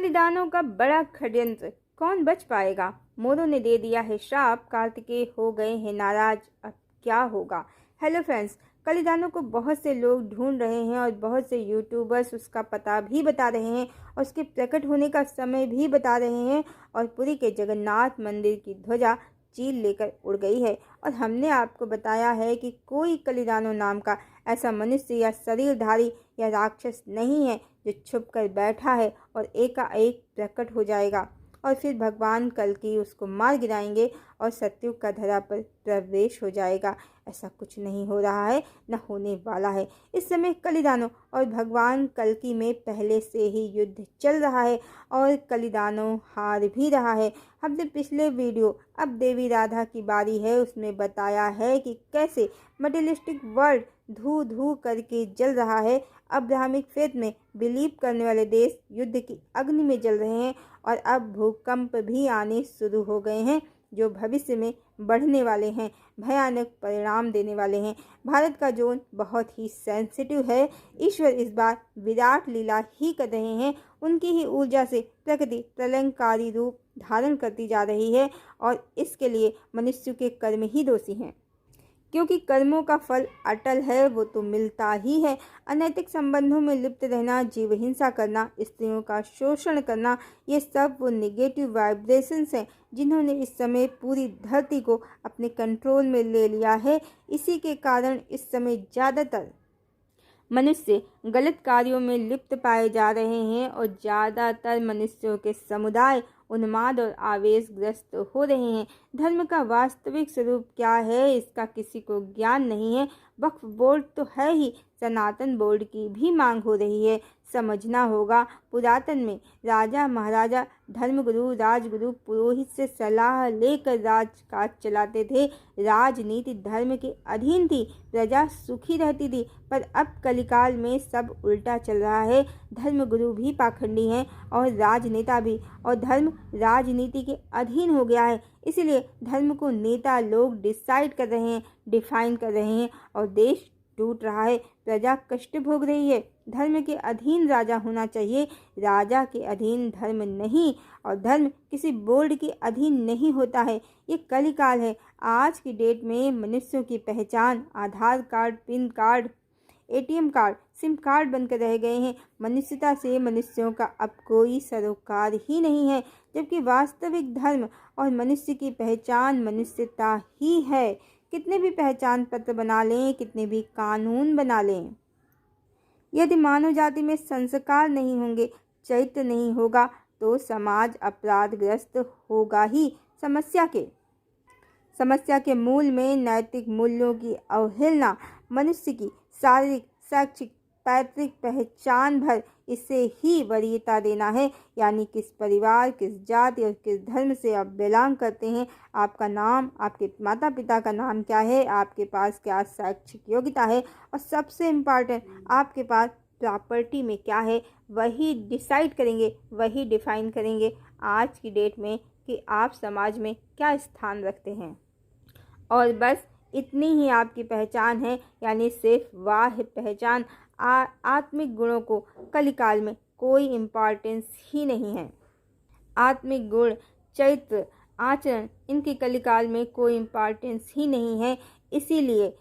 कलिदानों का बड़ा षड्यंत्र, कौन बच पाएगा? मोरों ने दे दिया है श्राप, कार्तिकेय हो गए हैं नाराज, अब क्या होगा? हेलो फ्रेंड्स, कलिदानों को बहुत से लोग ढूंढ रहे हैं और बहुत से यूट्यूबर्स उसका पता भी बता रहे हैं और उसके प्रकट होने का समय भी बता रहे हैं। और पुरी के जगन्नाथ मंदिर की ध्वजा चील लेकर उड़ गई है और हमने आपको बताया है कि कोई कलिदानो नाम का ऐसा मनुष्य या शरीरधारी या राक्षस नहीं है जो छुप कर बैठा है और एकाएक प्रकट हो जाएगा और फिर भगवान कल्कि उसको मार गिराएंगे और सत्युग का धरा पर प्रवेश हो जाएगा। ऐसा कुछ नहीं हो रहा है, न होने वाला है। इस समय कलिदानो और भगवान कल्कि में पहले से ही युद्ध चल रहा है और कलिदानो हार भी रहा है। हमने पिछले वीडियो अब देवी राधा की बारी है उसमें बताया है कि कैसे मटेरियलिस्टिक वर्ल्ड धू धू करके जल रहा है। अब्राहमिक फेथ में बिलीव करने वाले देश युद्ध की अग्नि में जल रहे हैं और अब भूकंप भी आने शुरू हो गए हैं जो भविष्य में बढ़ने वाले हैं, भयानक परिणाम देने वाले हैं। भारत का जोन बहुत ही सेंसिटिव है। ईश्वर इस बार विराट लीला ही कर रहे हैं। उनकी ही ऊर्जा से प्रकृति प्रलयंकारी रूप धारण करती जा रही है और इसके लिए मनुष्य के कर्म ही दोषी हैं, क्योंकि कर्मों का फल अटल है, वो तो मिलता ही है। अनैतिक संबंधों में लिप्त रहना, जीव हिंसा करना, स्त्रियों का शोषण करना, ये सब वो नेगेटिव वाइब्रेशंस हैं जिन्होंने इस समय पूरी धरती को अपने कंट्रोल में ले लिया है। इसी के कारण इस समय ज़्यादातर मनुष्य गलत कार्यों में लिप्त पाए जा रहे हैं और ज़्यादातर मनुष्यों के समुदाय उन्माद और आवेशग्रस्त हो रहे हैं। धर्म का वास्तविक स्वरूप क्या है इसका किसी को ज्ञान नहीं है। वक्फ बोर्ड तो है ही, सनातन बोर्ड की भी मांग हो रही है। समझना होगा, पुरातन में राजा महाराजा धर्मगुरु राजगुरु पुरोहित से सलाह लेकर राजकाज चलाते थे। राजनीति धर्म के अधीन थी, प्रजा सुखी रहती थी। पर अब कलिकाल में सब उल्टा चल रहा है। धर्मगुरु भी पाखंडी हैं और राजनेता भी, और धर्म राजनीति के अधीन हो गया है। इसलिए धर्म को नेता लोग डिसाइड कर रहे हैं, डिफाइन कर रहे हैं और देश टूट रहा है, प्रजा कष्ट भोग रही है। धर्म के अधीन राजा होना चाहिए, राजा के अधीन धर्म नहीं, और धर्म किसी बोर्ड के अधीन नहीं होता है। ये कलिकाल है। आज की डेट में मनुष्यों की पहचान Aadhaar card, PIN card, ATM card, SIM card बनकर रह गए हैं। मनुष्यता से मनुष्यों का अब कोई सरोकार ही नहीं है, जबकि वास्तविक धर्म और मनुष्य की पहचान मनुष्यता ही है। कितने भी पहचान पत्र बना लें, कितने भी कानून बना लें, यदि मानव जाति में संस्कार नहीं होंगे, चरित्र नहीं होगा, तो समाज अपराधग्रस्त होगा ही। समस्या के मूल में नैतिक मूल्यों की अवहेलना, मनुष्य की शारीरिक, शैक्षिक, पैतृक पहचान भर इसे ही वरीयता देना है। यानी किस परिवार, किस जाति और किस धर्म से आप बिलोंग करते हैं, आपका नाम, आपके माता पिता का नाम क्या है, आपके पास क्या शैक्षिक योग्यता है, और सबसे इम्पॉर्टेंट आपके पास प्रॉपर्टी में क्या है, वही डिसाइड करेंगे, वही डिफाइन करेंगे आज की डेट में कि आप समाज में क्या स्थान रखते हैं। और बस इतनी ही आपकी पहचान है, यानी सिर्फ वाह पहचान। आत्मिक गुणों को कलिकाल में कोई इम्पॉर्टेंस ही नहीं है। आत्मिक गुण, चरित्र, आचरण, इनकी कलिकाल में कोई इम्पॉर्टेंस ही नहीं है। इसीलिए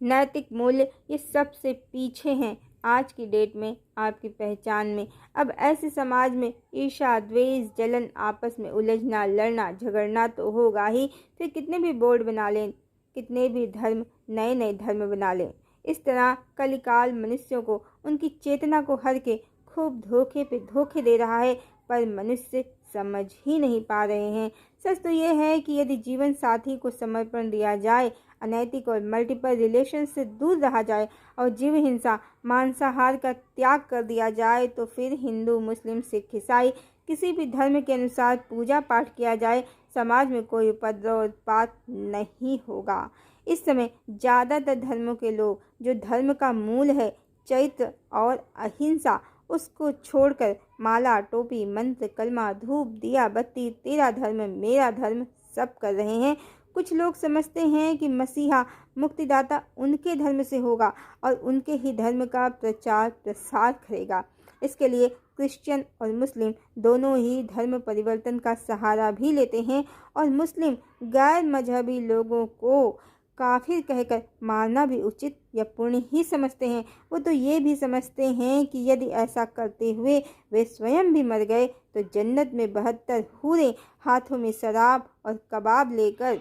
नैतिक मूल्य ये सबसे पीछे हैं आज की डेट में आपकी पहचान में। अब ऐसे समाज में ईर्ष्या, द्वेष, जलन, आपस में उलझना, लड़ना, झगड़ना तो होगा ही। फिर कितने भी बोर्ड बना लें, कितने भी धर्म, नए नए धर्म बना लें, इस तरह कलिकाल मनुष्यों को, उनकी चेतना को हर के खूब धोखे पे धोखे दे रहा है, पर मनुष्य समझ ही नहीं पा रहे हैं। सच तो यह है कि यदि जीवन साथी को समर्पण दिया जाए, अनैतिक और मल्टीपल रिलेशन से दूर रहा जाए और जीव हिंसा, मांसाहार का त्याग कर दिया जाए, तो फिर हिंदू, मुस्लिम, सिख, ईसाई किसी भी धर्म के अनुसार पूजा पाठ किया जाए, समाज में कोई उपद्रव उत्पात नहीं होगा। इस समय ज़्यादातर धर्मों के लोग, जो धर्म का मूल है चरित्र और अहिंसा, उसको छोड़कर माला, टोपी, मंत्र, कलमा, धूप, दिया, बत्ती, तेरा धर्म मेरा धर्म सब कर रहे हैं। कुछ लोग समझते हैं कि मसीहा मुक्तिदाता उनके धर्म से होगा और उनके ही धर्म का प्रचार प्रसार करेगा। इसके लिए क्रिश्चियन और मुस्लिम दोनों ही धर्म परिवर्तन का सहारा भी लेते हैं और मुस्लिम गैर मजहबी लोगों को काफिर कहकर मारना भी उचित या पुण्य ही समझते हैं। वो तो ये भी समझते हैं कि यदि ऐसा करते हुए वे स्वयं भी मर गए तो जन्नत में 72 हूरें हाथों में शराब और कबाब लेकर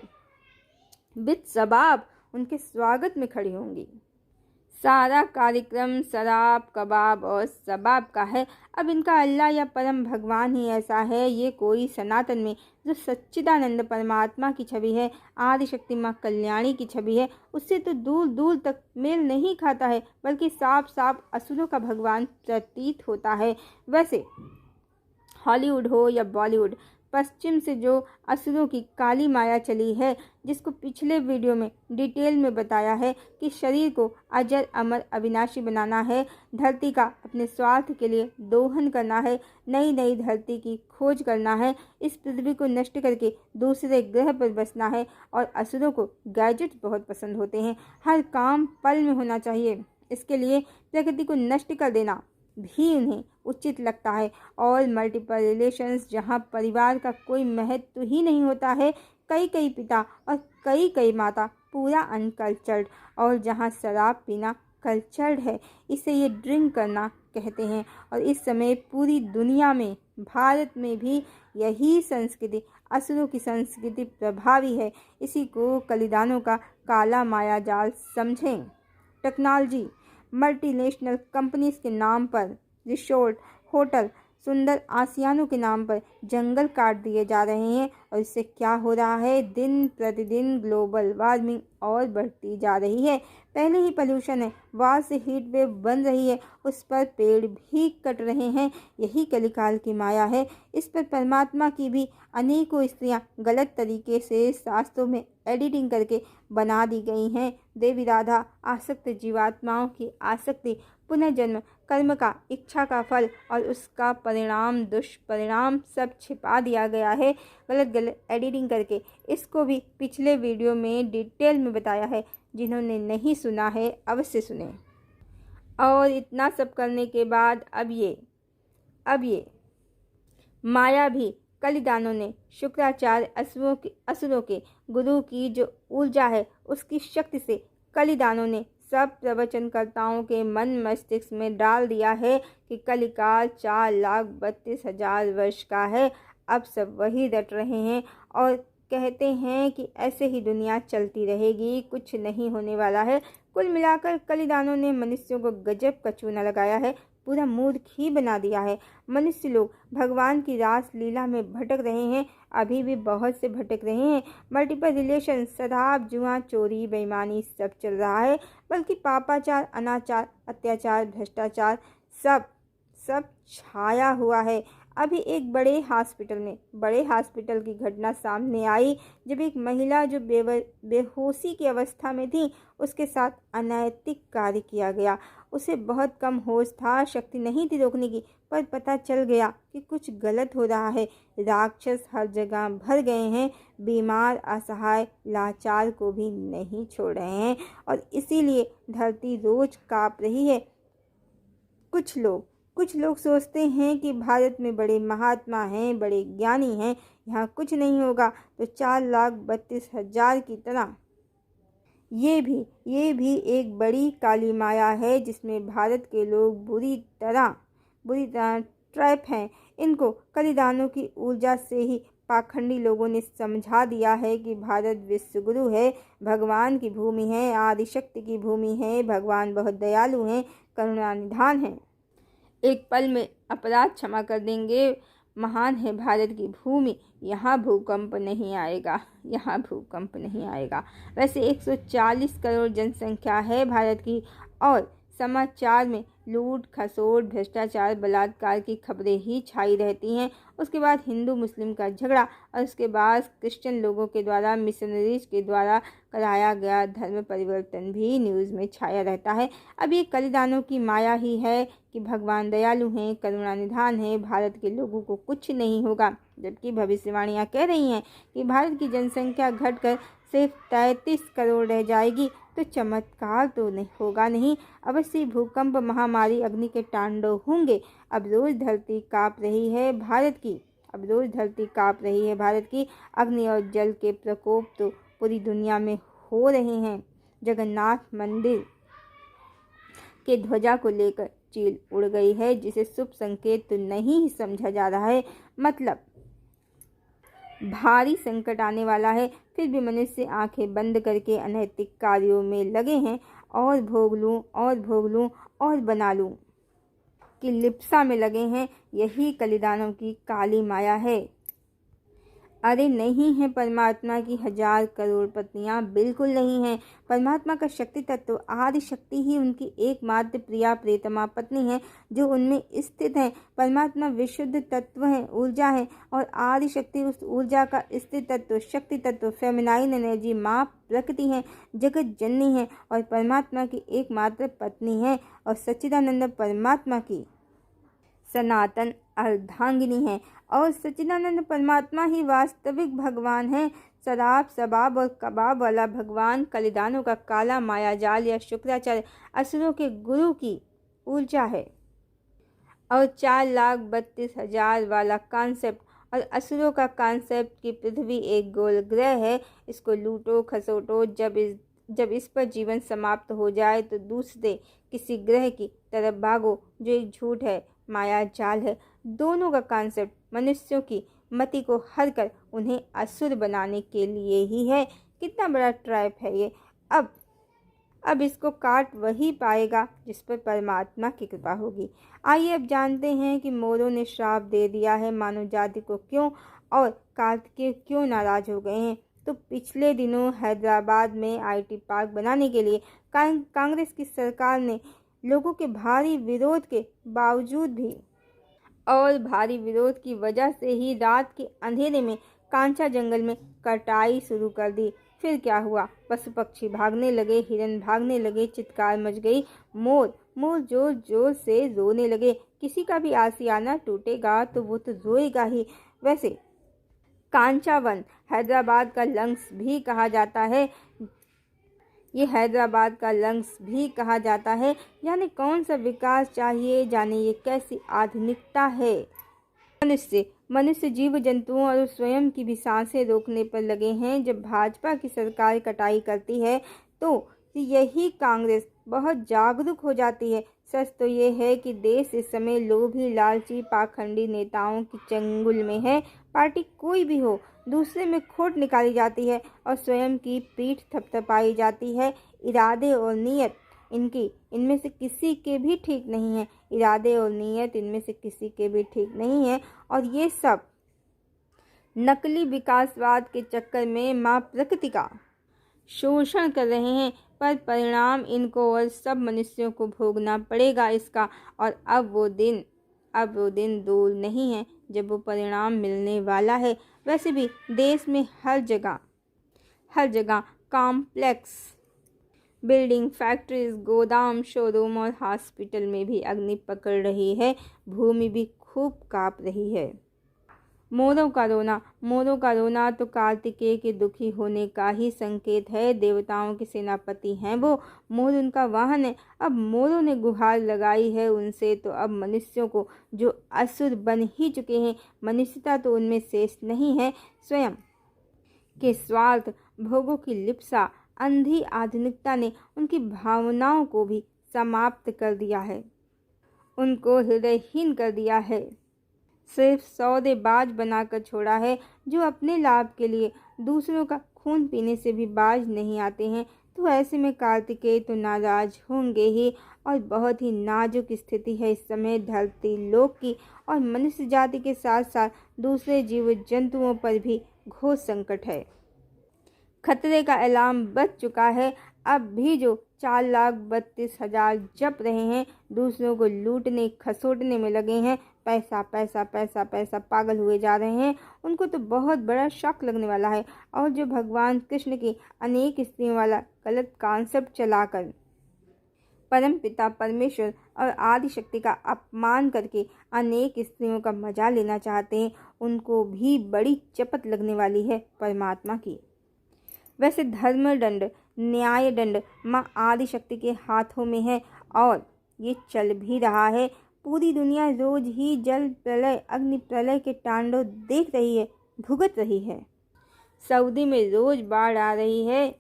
बित सबाब उनके स्वागत में खड़ी होंगी। सारा कार्यक्रम शराब कबाब और सबाब का है। अब इनका अल्लाह या परम भगवान ही ऐसा है, ये कोई सनातन में जो सच्चिदानंद परमात्मा की छवि है, आदिशक्ति माँ कल्याणी की छवि है, उससे तो दूर दूर तक मेल नहीं खाता है, बल्कि साफ साफ असुरों का भगवान प्रतीत होता है। वैसे हॉलीवुड हो या बॉलीवुड, पश्चिम से जो असुरों की काली माया चली है, जिसको पिछले वीडियो में डिटेल में बताया है कि शरीर को अजर अमर अविनाशी बनाना है, धरती का अपने स्वार्थ के लिए दोहन करना है, नई नई धरती की खोज करना है, इस पृथ्वी को नष्ट करके दूसरे ग्रह पर बसना है। और असुरों को गैजेट्स बहुत पसंद होते हैं, हर काम पल में होना चाहिए, इसके लिए प्रकृति को नष्ट कर देना भी उन्हें उचित लगता है। और मल्टीपल रिलेशंस, जहाँ परिवार का कोई महत्व ही नहीं होता है, कई कई पिता और कई कई माता, पूरा अनकल्चर्ड, और जहाँ शराब पीना कल्चर्ड है, इसे ये ड्रिंक करना कहते हैं। और इस समय पूरी दुनिया में, भारत में भी यही संस्कृति, असुरों की संस्कृति प्रभावी है। इसी को कलिदानों का काला माया जाल समझें। टेक्नोलॉजी, मल्टीनेशनल कंपनीज के नाम पर रिसोर्ट, होटल, सुंदर आसियानों के नाम पर जंगल काट दिए जा रहे हैं। और इससे क्या हो रहा है, दिन प्रतिदिन ग्लोबल वार्मिंग और बढ़ती जा रही है। पहले ही पोल्यूशन है, वहाँ से हीट वेव बन रही है, उस पर पेड़ भी कट रहे हैं। यही कलिकाल की माया है। इस पर परमात्मा की भी अनेकों स्त्रियां गलत तरीके से शास्त्रों में एडिटिंग करके बना दी गई हैं। देवी राधा, आसक्त जीवात्माओं की आसक्ति, पुनर्जन्म, कर्म का, इच्छा का फल और उसका परिणाम, दुष्परिणाम सब छिपा दिया गया है गलत गलत एडिटिंग करके। इसको भी पिछले वीडियो में डिटेल में बताया है, जिन्होंने नहीं सुना है अवश्य सुने। और इतना सब करने के बाद अब ये माया भी कलिदानों ने शुक्राचार्य असुरों के गुरु की जो ऊर्जा है, उसकी शक्ति से कलिदानों ने सब प्रवचनकर्ताओं के मन मस्तिष्क में डाल दिया है कि कलिकाल 4,32,000 वर्ष का है। अब सब वही रट रहे हैं और कहते हैं कि ऐसे ही दुनिया चलती रहेगी, कुछ नहीं होने वाला है। कुल मिलाकर कलिदानों ने मनुष्यों को गजब का चूना लगाया है, पूरा मूर्ख ही बना दिया है। मनुष्य लोग भगवान की रास लीला में भटक रहे हैं, अभी भी बहुत से भटक रहे हैं। मल्टीपल रिलेशन, शराब, जुआ, चोरी, बेईमानी सब चल रहा है, बल्कि पापाचार, अनाचार, अत्याचार, भ्रष्टाचार सब छाया हुआ है। अभी एक बड़े हॉस्पिटल की घटना सामने आई, जब एक महिला जो बेहोशी की अवस्था में थी, उसके साथ अनैतिक कार्य किया गया। उसे बहुत कम होश था, शक्ति नहीं थी रोकने की, पर पता चल गया कि कुछ गलत हो रहा है। राक्षस हर जगह भर गए हैं, बीमार, असहाय, लाचार को भी नहीं छोड़ रहे हैं, और इसीलिए धरती रोज कांप रही है। कुछ लोग सोचते हैं कि भारत में बड़े महात्मा हैं, बड़े ज्ञानी हैं, यहाँ कुछ नहीं होगा, तो 4,32,000 की तरह ये भी एक बड़ी काली माया है, जिसमें भारत के लोग बुरी तरह ट्रैप हैं। इनको कलिदानों की ऊर्जा से ही पाखंडी लोगों ने समझा दिया है कि भारत विश्वगुरु है, भगवान की भूमि है, आदिशक्ति की भूमि है, भगवान बहुत दयालु हैं, करुणा निधान है, एक पल में अपराध क्षमा कर देंगे, महान है भारत की भूमि, यहाँ भूकंप नहीं आएगा। वैसे 140 करोड़ जनसंख्या है भारत की, और समाचार में लूट खसोट, भ्रष्टाचार, बलात्कार की खबरें ही छाई रहती हैं। उसके बाद हिंदू मुस्लिम का झगड़ा, और उसके बाद क्रिश्चियन लोगों के द्वारा, मिशनरीज के द्वारा कराया गया धर्म परिवर्तन भी न्यूज़ में छाया रहता है। अब ये कलिदानों की माया ही है कि भगवान दयालु हैं, करुणा निधान है, भारत के लोगों को कुछ नहीं होगा, जबकि भविष्यवाणियाँ कह रही हैं कि भारत की जनसंख्या घटकर सिर्फ 33 करोड़ रह जाएगी तो चमत्कार तो नहीं होगा नहीं, अवश्य भूकंप, महामारी, अग्नि के तांडव होंगे। अब रोज धरती कांप रही है भारत की, अब रोज धरती कांप रही है भारत की। अग्नि और जल के प्रकोप तो पूरी दुनिया में हो रहे हैं। जगन्नाथ मंदिर के ध्वजा को लेकर चील उड़ गई है, जिसे शुभ संकेत तो नहीं समझा जा रहा है। मतलब भारी संकट आने वाला है, फिर भी मनुष्य आंखें बंद करके अनैतिक कार्यों में लगे हैं। और भोग लूं और भोग लूं और बना लूं की लिप्सा में लगे हैं। यही कलिदानव की काली माया है। अरे नहीं है परमात्मा की 1000 करोड़ पत्नियां, बिल्कुल नहीं है। परमात्मा का शक्ति तत्व आदि शक्ति ही उनकी एकमात्र प्रिया प्रियतमा पत्नी है, जो उनमें स्थित है। परमात्मा विशुद्ध तत्व है, ऊर्जा है, और आदि शक्ति उस ऊर्जा का स्थित तत्व, शक्ति तत्व, फेमिनाइन एनर्जी, माँ प्रकृति है, जगत जननी है और परमात्मा की एकमात्र पत्नी है। और सच्चिदानंद परमात्मा की सनातन अर्धांगिनी है, और सच्चिदानंद परमात्मा ही वास्तविक भगवान है। शराब, शबाब और कबाब वाला भगवान कलिदानों का काला मायाजाल या शुक्राचार्य असुरों के गुरु की ऊर्जा है। और 4,32,000 वाला कॉन्सेप्ट और असुरों का कॉन्सेप्ट कि पृथ्वी एक गोल ग्रह है। इसको लूटो खसोटो, जब इस पर जीवन समाप्त हो जाए तो दूसरे किसी ग्रह की तरफ भागो, जो एक झूठ है, माया जाल है। दोनों का कॉन्सेप्ट मनुष्यों की मति को हर कर उन्हें असुर बनाने के लिए ही है। कितना बड़ा ट्रैप है ये। अब इसको काट वही पाएगा जिस पर परमात्मा की कृपा होगी। आइए अब जानते हैं कि मोरों ने श्राप दे दिया है मानव जाति को क्यों, और कार्तिकेय क्यों नाराज हो गए हैं। तो पिछले दिनों हैदराबाद में IT पार्क बनाने के लिए कांग्रेस की सरकार ने लोगों के भारी विरोध के बावजूद भी और भारी विरोध की वजह से ही रात के अंधेरे में कांचा जंगल में कटाई शुरू कर दी। फिर क्या हुआ? पशु पक्षी भागने लगे, हिरन भागने लगे, चित्कार मच गई, मोर जोर जोर से रोने लगे। किसी का भी आशियाना टूटेगा तो वो तो रोएगा ही। वैसे कांचा वन हैदराबाद का लंग्स भी कहा जाता है। ये हैदराबाद का लंग्स भी कहा जाता है। जाने कौन सा विकास चाहिए, जाने ये कैसी आधुनिकता है। मनुष्य जीव जंतुओं और स्वयं की भी सांसें रोकने पर लगे हैं। जब भाजपा की सरकार कटाई करती है तो यही कांग्रेस बहुत जागरूक हो जाती है। सच तो ये है कि देश इस समय लोभी, लालची, पाखंडी नेताओं की चंगुल में है। पार्टी कोई भी हो, दूसरे में खोट निकाली जाती है और स्वयं की पीठ थपथपाई जाती है। इरादे और नीयत इनमें से किसी के भी ठीक नहीं है। इरादे और नीयत इनमें से किसी के भी ठीक नहीं है। और ये सब नकली विकासवाद के चक्कर में माँ प्रकृति का शोषण कर रहे हैं, पर परिणाम इनको और सब मनुष्यों को भोगना पड़ेगा इसका। और अब वो दिन दूर नहीं है जब वो परिणाम मिलने वाला है। वैसे भी देश में हर जगह कॉम्प्लेक्स बिल्डिंग, फैक्ट्रीज, गोदाम, शोरूम और हॉस्पिटल में भी अग्नि पकड़ रही है। भूमि भी खूब कांप रही है। मोरों का रोना तो कार्तिकेय के दुखी होने का ही संकेत है। देवताओं के सेनापति हैं वो, मोर उनका वाहन है। अब मोरों ने गुहार लगाई है उनसे, तो अब मनुष्यों को जो असुर बन ही चुके हैं, मनुष्यता तो उनमें शेष नहीं है। स्वयं के स्वार्थ, भोगों की लिप्सा, अंधी आधुनिकता ने उनकी भावनाओं को भी समाप्त कर दिया है, उनको हृदयहीन कर दिया है, सिर्फ सौदेबाज बनाकर छोड़ा है, जो अपने लाभ के लिए दूसरों का खून पीने से भी बाज नहीं आते हैं। तो ऐसे में कार्तिकेय तो नाराज होंगे ही। और बहुत ही नाजुक स्थिति है इस समय धरती लोक की, और मनुष्य जाति के साथ साथ दूसरे जीव जंतुओं पर भी घोर संकट है। खतरे का अलार्म बज चुका है। अब भी जो 4,32,000 जप रहे हैं, दूसरों को लूटने खसोटने में लगे हैं, पैसा पैसा पैसा पैसा पागल हुए जा रहे हैं, उनको तो बहुत बड़ा शौक लगने वाला है। और जो भगवान कृष्ण की अनेक स्त्रियों वाला गलत कॉन्सेप्ट चलाकर परम पिता परमेश्वर और आदि शक्ति का अपमान करके अनेक स्त्रियों का मजा लेना चाहते हैं, उनको भी बड़ी चपत लगने वाली है परमात्मा की। वैसे धर्मदंड, न्याय दंड माँ आदिशक्ति के हाथों में है और ये चल भी रहा है। पूरी दुनिया रोज ही जल प्रलय, अग्नि प्रलय के तांडव देख रही है, भुगत रही है। सऊदी में रोज बाढ़ आ रही है।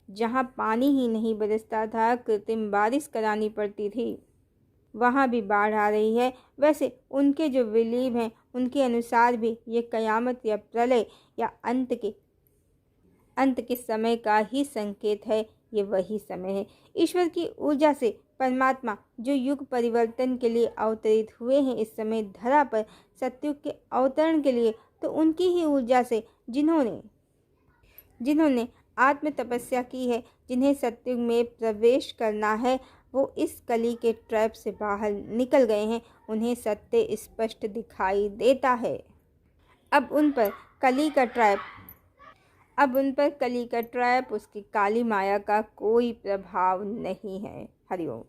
जहाँ पानी ही नहीं बरसता था, कृत्रिम बारिश करानी पड़ती थी, वहाँ भी बाढ़ आ रही है। वैसे उनके जो बिलीव हैं उनके अनुसार भी ये कयामत या प्रलय या अंत के समय का ही संकेत है। ये वही समय है। ईश्वर की ऊर्जा से परमात्मा जो युग परिवर्तन के लिए अवतरित हुए हैं इस समय धरा पर सतयुग के अवतरण के लिए, तो उनकी ही ऊर्जा से जिन्होंने आत्म तपस्या की है, जिन्हें सतयुग में प्रवेश करना है, वो इस कली के ट्रैप से बाहर निकल गए हैं। उन्हें सत्य स्पष्ट दिखाई देता है। अब उन पर कली का ट्रैप, उसकी काली माया का कोई प्रभाव नहीं है। हरिओम।